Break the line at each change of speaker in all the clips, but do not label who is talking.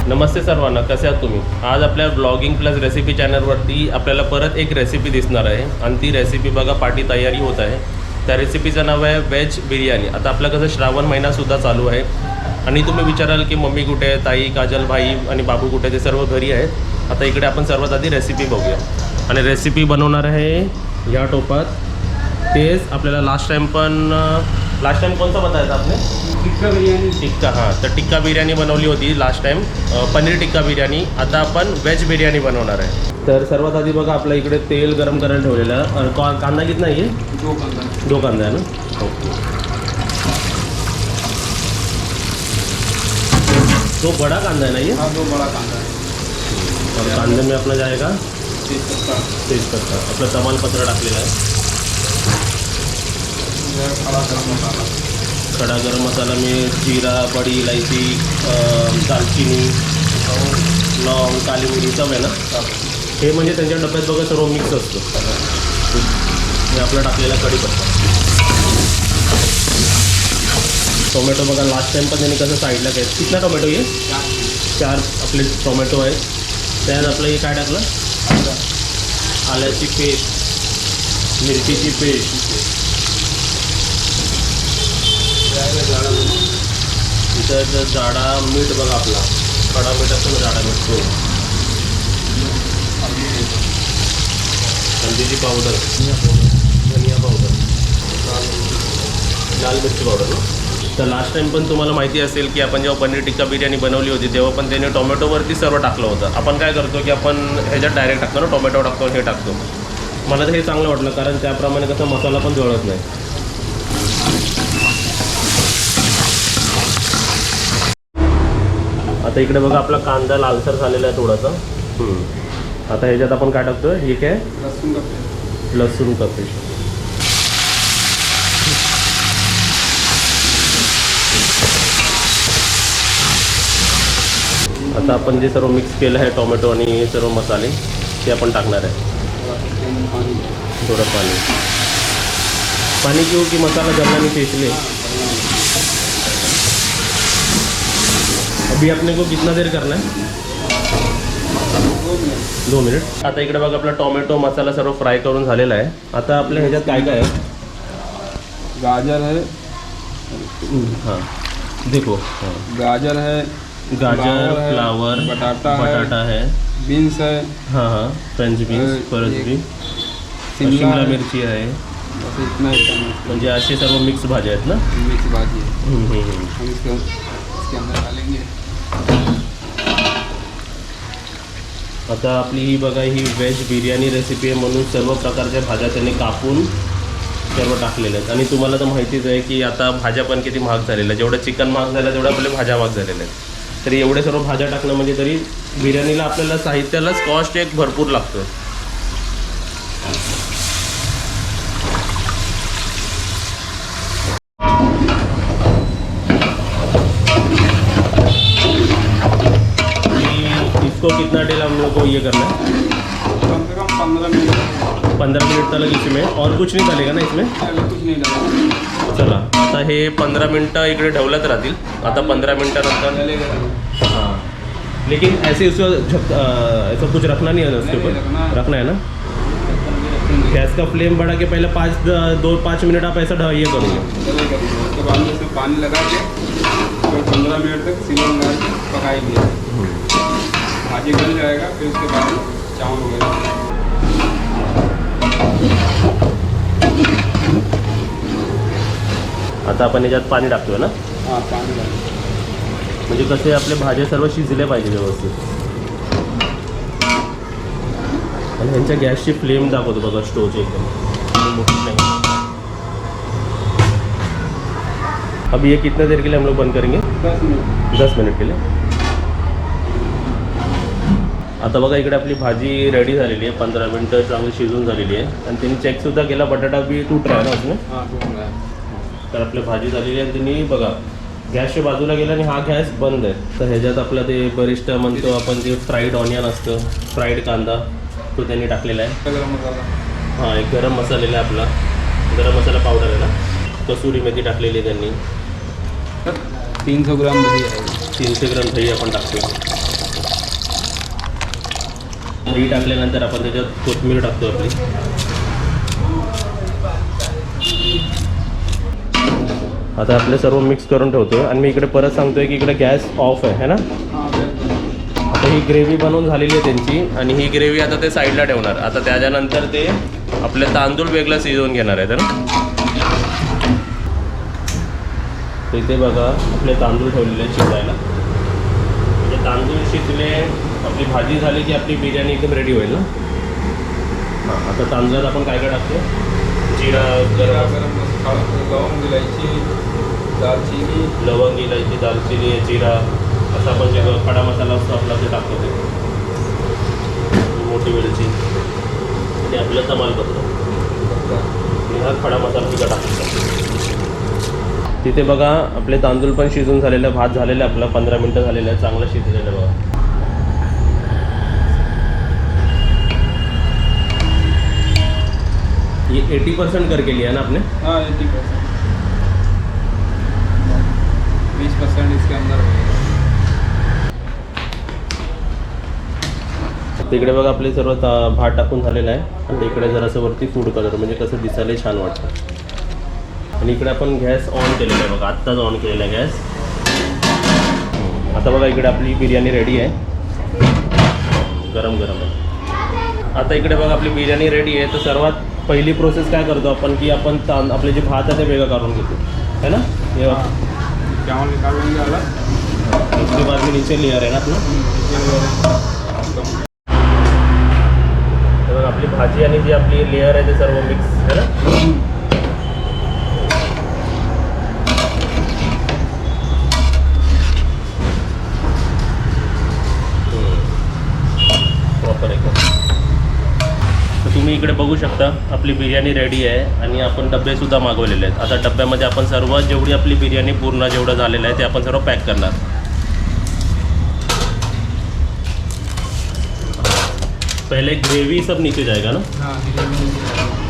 नमस्ते सर्वांना, कसे आहात तुम्ही? आज आपल्या ब्लॉगिंग प्लस रेसिपी चॅनलवरती आपल्याला परत एक रेसिपी दिसणार आहे आणि ती रेसिपी बघा पाठी तयारी होत आहे. त्या रेसिपीचं नाव आहे व्हेज बिर्याणी. आता आपला कसं श्रावण महिनासुद्धा चालू आहे आणि तुम्ही विचाराल की मम्मी कुठे आहे, ताई, काजल, भाई आणि बाबू कुठे, ते सर्व घरी आहेत. आता इकडे आपण सर्वात आधी रेसिपी बघूया आणि रेसिपी बनवणार आहे ह्या टोपात. तेच आपल्याला लास्ट टाइम कोणता बताया आपने?
टिक्का बिर्याणी.
टिक्का, हां. तर टिक्का बिर्याणी बनवली होती लास्ट टाइम, पनीर टिक्का बिर्याणी. आता आपण व्हेज बिर्याणी बनवणार आहे. तर सर्वात आधी बघा आपल्या इकडे तेल गरम करायला ठेवलेलं आहे. कांदा कितना आहे? दो कांदा है ना. ओके. तो बड़ा कांदा है ना ये?
हाँ, 2 बड़ा कांदा है.
और कांदे में अपना जाएगा
तेजपत्ता,
आपलं तमालपत्र टाकलेलं आहे. खड़ा गरम मसाला में जीरा, बड़ी इलायची, दालचिनी, लौंग, काली मिरी सब आहे ना. हे म्हणजे त्यांच्या डब्यात बघा सर्व मिक्स असतं. हे आपलं टाकलेला कढीपत्ता. टोमॅटो बघा लास्ट टाइम पण त्यांनी कसं साईडला काय, कितना टोमॅटो ये? 4 आपले टोमॅटो आहेत. त्यात आपलं हे काय टाकलं? आल्याची पेस्ट, मिरचीची पेस्ट, इथं जाडा मीठ बघा आपला, खडा मीठ असतो ना, जाडा मीठ तो, हल्दीची पावडर, धनिया पावडर, लाल मिरची पावडर ना. तर लास्ट टाइम पण तुम्हाला माहिती असेल की आपण जेव्हा पनीर टिक्का बिर्याणी बनवली होती तेव्हा पण त्याने टोमॅटोवरती सर्व टाकलं होतं. आपण काय करतो की आपण ह्याच्यात डायरेक्ट टाकतो ना, टोमॅटो टाकतो, हे टाकतो. मला तर हे चांगलं वाटलं कारण त्याप्रमाणे कसं मसाला पण जळत नाही. आता इकडे बघा आपला कांदा लालसर झालेला आहे थोडासा. आता ह्याच्यात आपण काय टाकतो? हे काय? लसूण का पेस्ट. आता आपण जे सर्व मिक्स केलं आहे टोमॅटो आणि हे सर्व मसाले ते आपण टाकणार आहे. थोडं पाणी घेऊ की मसाला जमल्याने पेशले. अभी अपने को कितना देर करना है? 2 मिनिट. आता इकडे बघा आपला टोमॅटो मसाला सर्व फ्राय करून झालेला आहे. आता आपल्या ह्याच्यात काय काय आहे?
गाजर है.
हाँ देखो, हाँ
गाजर है,
गाजर, फ्लावर, बटाटा है,
बीन्स है,
हाँ हाँ, फ्रेंच बीन्स, फरसबी, शिमला मिरची आहे.
बस इतना ही करना है.
म्हणजे असे सर्व मिक्स भाज्या आहेत ना.
मिक्स भाजी है. हम इसके अंदर डालेंगे.
आता आपली ही बघा ही व्हेज बिर्याणी रेसिपी आहे म्हणून सर्व प्रकारच्या भाज्या त्यांनी कापून सर्व टाकलेल्या आहेत. आणि तुम्हाला तर माहितीच आहे की आता भाज्या पण किती महाग झालेल्या आहेत. जेवढं चिकन महाग झालं तेवढ्या आपल्या भाज्या महाग झालेल्या आहेत. तरी एवढे सर्व भाज्या टाकणं म्हणजे तरी बिर्याणीला आपल्याला साहित्यालाच कॉस्ट एक भरपूर लागतो. इसको कितना डेल हम लोग को ये करना है?
कम से कम 15 मिनट.
15 मिनट तक इसमें और कुछ नहीं डालेगा ना इसमें?
कुछ नहीं डालेगा.
चला आता हे 15 मिनटं इकडे ठेवलंच राहतील. आता 15 मिनटानंतर
चलेगा.
हाँ, लेकिन ऐसे उसको ऐसा कुछ रखना नहीं है ना, उसके ऊपर रखना है ना. गैस का फ्लेम बढ़ा के पहले 5 मिनट आप ऐसा ये करोगे.
उसके बाद में उसमें पानी लगा के तो 15 मिनट तक सिम लगा के पकाएंगे. भाजी गल जाएगा. फिर उसके बाद चावल वगैरह.
आता आपण याच्यात पाणी टाकतोय ना,
हाँ, पानी डालेंगे.
म्हणजे कसे आपले भाज्या सर्व शिजले पाहिजे व्यवस्थित. आणि ह्यांच्या गॅसची फ्लेम दाखवतो बघा स्टोवची एकदम मोठी नाही. अभी ये कितने देर के लिए हम लोग बंद करेंगे? 10 मिनट के लिए. आता बघा इकडे आपली भाजी रेडी झालेली आहे. 15 मिनटं चांगली शिजून झालेली आहे आणि त्यांनी चेकसुद्धा केला. बटाटा बी टूट रहा है ना उसमें.
हाँ, टूट रहा है.
तर आपली भाजी झालेली आहे. त्यांनी बघा गॅसच्या बाजूला गेला आणि हा गॅस बंद आहे. तर ह्याच्यात आपला ते बरिस्टा म्हणतो आपण, जे फ्राईड ऑनियन असतं, फ्राईड कांदा, तो त्यांनी टाकलेला आहे.
गरम मसाला.
हां, एक गरम मसालेला आहे आपला, गरम मसाला पावडर आहे ना. कसुरी मेथी टाकलेली आहे त्यांनी.
300 ग्राम दही आहे.
300 ग्राम दही आपण टाकतो. दही टाकल्यानंतर आपण त्याच्यात कोथिंबीर टाकतो आपली. आता आपले सर्व मिक्स करून ठेवतो आणि मी इकडे परत सांगतोय की इकडे गॅस ऑफ आहे ना. आता ही ग्रेव्ही बनवून झालेली आहे त्यांची आणि ही ग्रेव्ही आता ते साईडला ठेवणार. आता त्याच्यानंतर ते आपले तांदूळ वेगळं शिजवून घेणार आहेत ना. तर इथे बघा आपले तांदूळ ठेवलेले आहेत शिजायला. म्हणजे तांदूळ शिजले आपली भाजी झाली की आपली बिर्याणी एकदम रेडी होईल ना. हां आता तांदळात आपण काय काय टाकतो. जिरा गरम
लवंग इलायची दालचिनी
लवंग इलायची दालचिनी जिरा असा आपण जे खडा मसाला असतो आपला ते टाकतो. ते मोठी वेलची आणि आपलं तमालपत्र हा खडा मसाला तिथं टाकतो. तिथे बघा आपले तांदूळ पण शिजून झालेलं, भात झालेलं आपला 15 मिनटं झालेलं आहे, चांगलं शिजलेलं आहे बघा. ये 80% करके लिया ना आपने.
हाँ 80%, 20% इसके अंदर होगा.
तिकडे बघा आपले सर्व भात टाकून झालेला आहे आणि इकडे जरासं वरती फूड कलर म्हणजे कसं दिसायला छान वाटतं. आणि इकडे आपण गॅस ऑन केलेला आहे बघा, आत्ताच ऑन केलेला आहे गॅस. आता बघा इकडे आपली बिर्याणी रेडी आहे, गरम गरम आहे. आता इकडे बघा आपली बिर्याणी रेडी आहे. तर सर्वात पहिली प्रोसेस काय करतो आपण की आपण आपले जे भात आहे ते वेगळं काढून घेतो है ना. ये
चावल निकाल लेंगे अलग.
उसके बाद में नीचे लेयर आहे ना आपलं. तर आपली भाजी आणि जी आपली लेयर आहे ते सर्व मिक्स है ना. प्रॉपर आहे. तुम्ही इकडे बघू शकता आपली बिर्याणी रेडी आहे आणि आपण डब्बेसुद्धा मागवलेले आहेत. आता डब्यामध्ये आपण सर्व जेवढी आपली बिर्याणी पूर्ण जेवढं झालेलं आहे ते आपण सर्व पॅक करणार. पहले ग्रेवी सब नीचे जाएगा ना.
हाँ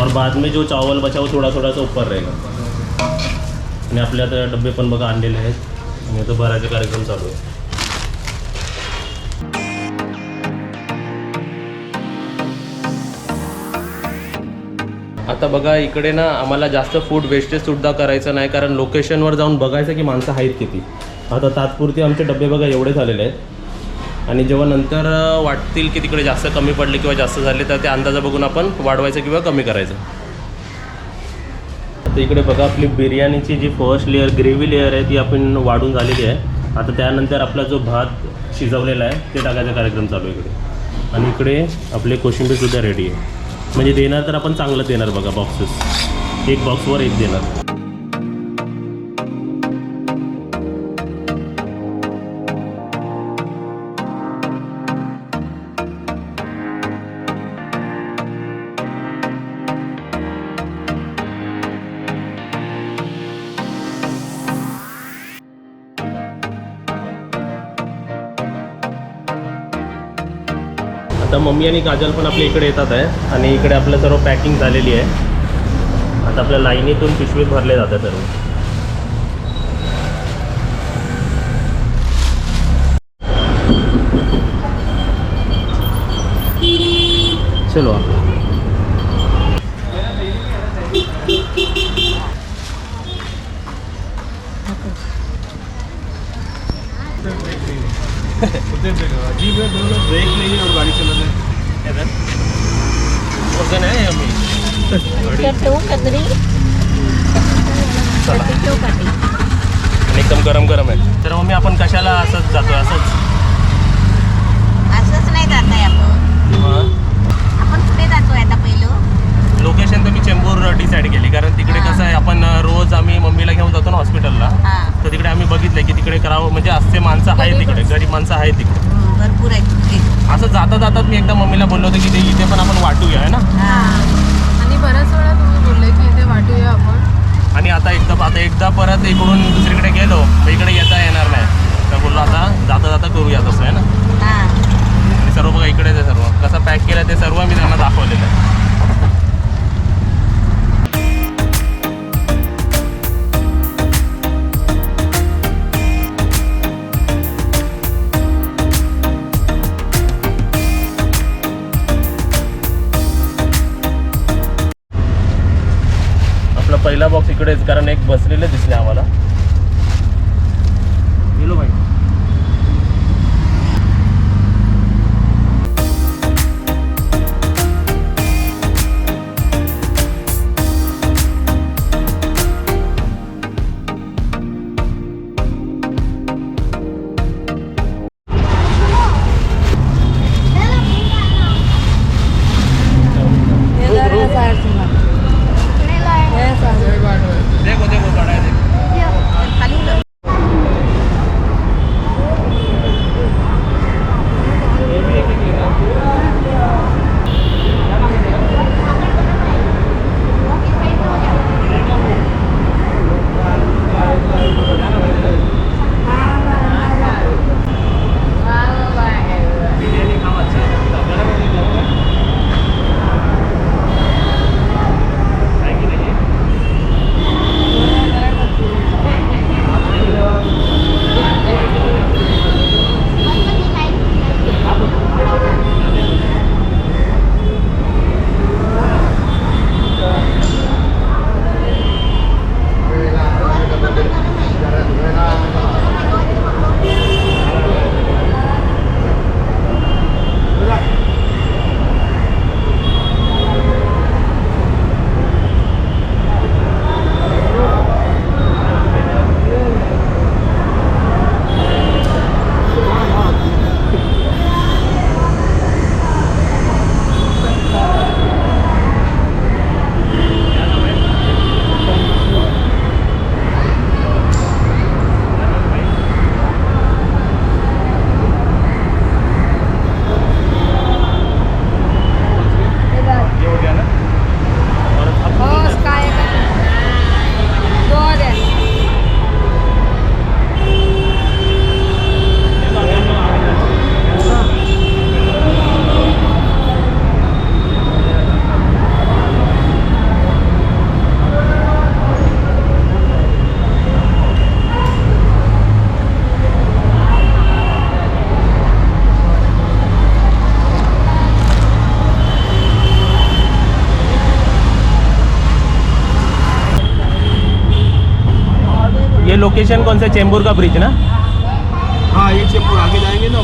और बाद में जो चावल बचा वो थोड़ा थोड़ा सा ऊपर रहेगा. आणि आपले आता डब्बे पण बघा आणलेले आहेत आणि आता भरायचे कार्यक्रम चालू आहे. आता बघा इकडे ना आम्हाला जास्त फूड वेस्टेजसुद्धा करायचं नाही, कारण लोकेशनवर जाऊन बघायचं की माणसं आहेत किती. आता तात्पुरती आमचे डबे बघा एवढे झालेले आहेत आणि जेव्हा नंतर वाटतील की तिकडे जास्त कमी पडले किंवा जास्त झाले तर ते अंदाजा बघून आपण वाढवायचं किंवा कमी करायचं. आता इकडे बघा आपली बिर्याणीची जी फर्स्ट लेअर ग्रेव्ही लेअर आहे ती आपण वाढून झालेली आहे. आता त्यानंतर आपला जो भात शिजवलेला आहे ते टाकायचा कार्यक्रम चालू आहे इकडे. आणि इकडे आपले कोशिंबीरसुद्धा रेडी आहे. म्हणजे देणार तर आपण चांगलं देणार बघा, बॉक्सेस एक बॉक्सवर एक देणार. आता मम्मी आणि काजल पण आपल्या इकडे येतात आहे आणि इकडे आपलं सर्व पॅकिंग झालेली आहे. आता आपल्या लाईनीतून पिशवीत भरले जातात सर्व. चलो
अजीब है, दोनों ब्रेक नहीं है और गाड़ी चला रहे.
वजन आहे आम्ही चला आणि एकदम गरम गरम आहे. तर मम्मी आपण कशाला असंच जातो असंच
नाही जात आहे आपण कुठे जातोय आता पहिलं.
लोकेशन तर मी चेंबूर डिसाईड केली, कारण तिकडे कसं आहे आपण रोज आम्ही मम्मीला घेऊन जातो ना हॉस्पिटलला. तर तिकडे आम्ही बघितलं की तिकडे करावं म्हणजे असे माणसं आहेत तिकडे, गरीब माणसं आहेत तिकडे
भरपूर आहे.
असं जाता जातात मी एकदा मम्मीला बोललो होतो की ते इथे पण आपण वाटूया आहे ना.
आणि बऱ्याच वेळा तुम्ही बोलले की इथे वाटूया आपण.
आणि आता एकदा परत इकडून दुसरीकडे गेलो तर इकडे येता येणार नाही, तर बोललो आता जाता जाता करूया तसं आहे ना. आणि सर्व बघा इकडेच आहे, सर्व कसं पॅक केलं ते सर्व मी त्यांना दाखवलेलं आहे. पहिला बॉक्स इकडेच, कारण एक बसलेले दिसले आम्हाला. गेलो भाई. देखो देखो बड़ा है देखो.
खाली उतर.
ये लोकेशन कौन सा, चेंबूर का ब्रिज ना?
हाँ ये चेंबूर आगे जाएंगे ना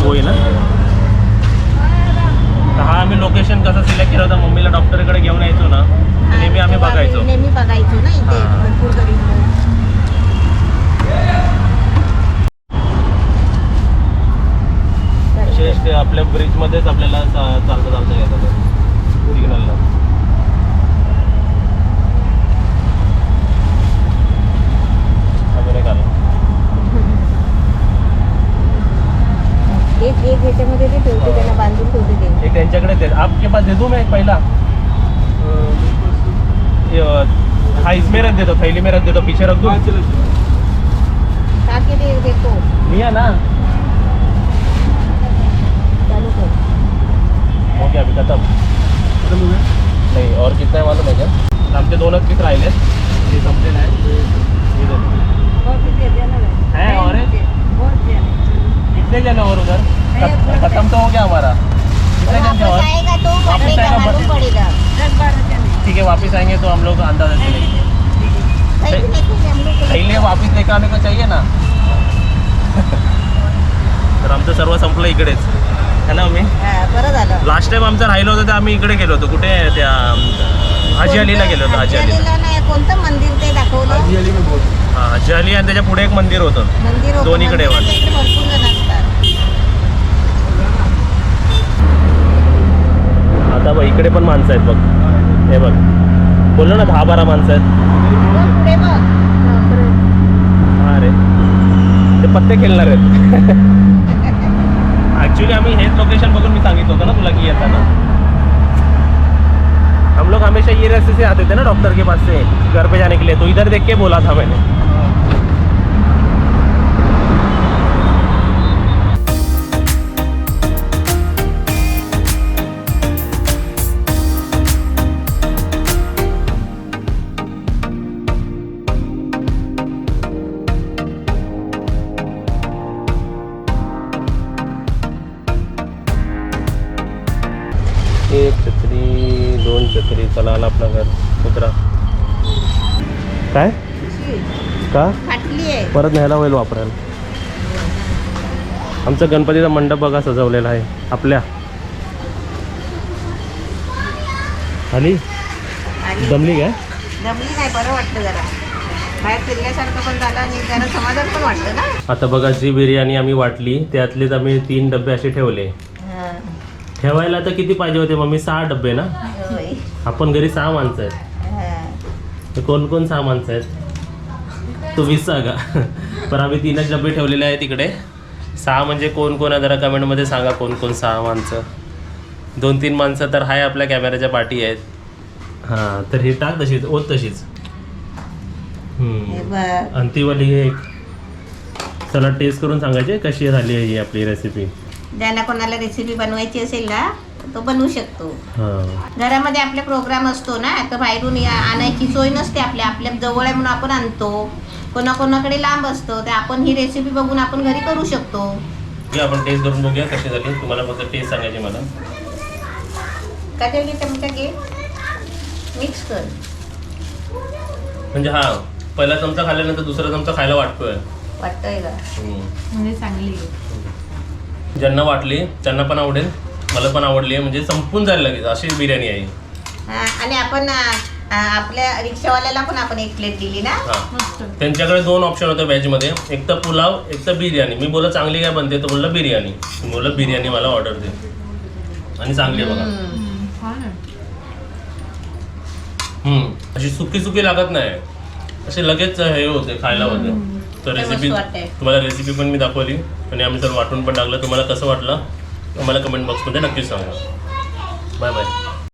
होय ना. तर हा आम्ही लोकेशन कसं सिलेक्ट केलं होतं, मम्मीला डॉक्टरकडे घेऊन यायचो ना, नेहमी आम्ही बघायचो.
नेहमी बघायचो ना इथे
हा.
भरपूर गरीब लोक.
विशेष ते आपल्या ब्रिजमध्येच आपल्याला चालता चालता येतात सिग्नलला. अजून एक आलं.
एक ह्याच्यामध्ये ते ठेवते, त्यांना बांधून ठेवते ते.
एक त्यांच्याकडे दे. आपके पास दे दूं मैं एक पहिला. हाँ इसमें रख देता, थैली में रख देता, पीछे रख दूं.
ताकि ते देखो
लिया ना.
चालू कर.
हो गया अभी खत्म. नहीं और कितना है मालूम है क्या? आमचे 2च पीस राहिलेत. हे संपलेलं आहे. है और कितने जन और उधर? खत्म तो हो गया हमारा. कितने जन थे और?
वापस आएगा तो
वापस
पड़ेगा,
आएगा
मालूम
बस.
पड़ेगा.
ठीक है वापस आएंगे तो हम लोग अंदाजा चलेंगे.
सही देखो हम लोग को.
पहिले वापस लेकर आने को चाहिए ना. तर आमचं सर्व संपलं इकडेच है ना. आम्ही
हा, बरं झालं.
लास्ट टाइम आमचं राहिलं होतं तर आम्ही इकडे गेलो होतो. कुठे त्या हाजी अलीला गेलो होतो. हाजी अलीला.
अलीला नाही, कोणतं मंदिर ते दाखवलं?
हां हाजी अली आणि त्याच्या पुढे एक मंदिर होतं.
मंदिर होतं.
दोन्हीकडे वर.
मंदिराच्या इकडे भरपूर जण असतात.
आता बघ इकडे पण माणसं आहेत बघ. हे बघ बोललो ना 10-12 माणसं आहेत.
बघ, पुढे बघ.
हा रे ते पत्ते खेळणार आहेत. ॲक्च्युली आम्ही हेच लोकेशन बघून मी सांगितलं होतं ना तुला की येताना. हम लोग हमेशा ये रास्ते से आते थे ना डॉक्टर के पास से घर पे जाने के लिए, तो इधर देख के बोला था मैंने. एक छत्री 2 छत्री, चला आला आपला घर. उतरा. काय का
फाटली आहे.
परत न्यायला होईल वापरायला. आमचा गणपतीचा मंडप बघा सजवलेला आहे आपल्या. आली
आणि
दमली काय?
जमली नाही, बरं वाटतं जरा. बाहेर फिरल्यासारखं पण झालं आणि जरा समाधान पण वाटतं ना.
आता बघा जी बिर्याणी आम्ही वाटली त्यातलेच आम्ही 3 डबे असे ठेवले.
हां.
ठेवायला तर किती पाहिजे होते मम्मी? 6 डबे ना.
होय.
आपण घरी 6 माणसं आहेत.
हां.
तर कोण कोण 6 माणसं आहेत? तू 20 सांगा. पण आम्ही 3च डबे ठेवलेले आहे तिकडे. 6 म्हणजे कोण कोण आहे जरा कमेंटमध्ये सांगा, कोण कोण 6 माणसं. 2-3 माणसं तर आहे आपल्या कॅमेऱ्याच्या पाठी आहेत. हां तर ही टाक तशीच, ओत तशीच.
हे बघ.
आणि ती वाली एक. चला टेस्ट करून सांगायचे कशी झाली आहे ही आपली रेसिपी.
ज्यांना कोणाला रेसिपी बनवायची असेल ना तो बनवू शकतो.
हां
घरामध्ये आपले प्रोग्राम असतो ना, तर बाहेरून आणायची सोय नसते. आपल्या जवळ आहे म्हणून आपण आणतो. कोणाकोणाकडे लांब असतो, तर आपण ही रेसिपी बघून आपण घरी करू शकतो.
आपण टेस्ट करून बघूया कशी झाली. तुम्हाला फक्त टेस्ट सांगायची मला.
काय घे चमचा घे, मिक्स कर.
म्हणजे हा पहिला चमचा खाल्ल्यानंतर दुसरा चमचा खायला वाटतोय.
वाटतंय का?
म्हणजे चांगली आहे.
ज्यांना वाटली त्यांना पण आवडेल, मला पण आवडली आहे. म्हणजे संपून जायला लागेल अशी बिर्याणी आहे.
हा, आणि आपण आपल्या रिक्षावाल्याला पण आपण एक प्लेट दिली ना.
हां
मस्त.
त्यांच्याकडे 2 ऑप्शन होते व्हेजमध्ये, एक तर पुलाव एक तर बिर्याणी. मी बोललो चांगली काय बनते, तर बोललं बिर्याणी. मी बोललं बिर्याणी मला ऑर्डर दे. आणि चांगली आहे बघा.
छान आहे.
अशी सुकी सुकी लागत नाही, असे लगेच हे होते खायला होते. तर
मस्त
रेसिपी
वाटतंय.
तुम्हाला रेसिपी पण मी दाखवली आणि आम्ही तर वाटून पण टाकलं. तुम्हाला कसं वाटलं मला कमेंट बॉक्समध्ये नक्कीच सांगा. Bye bye.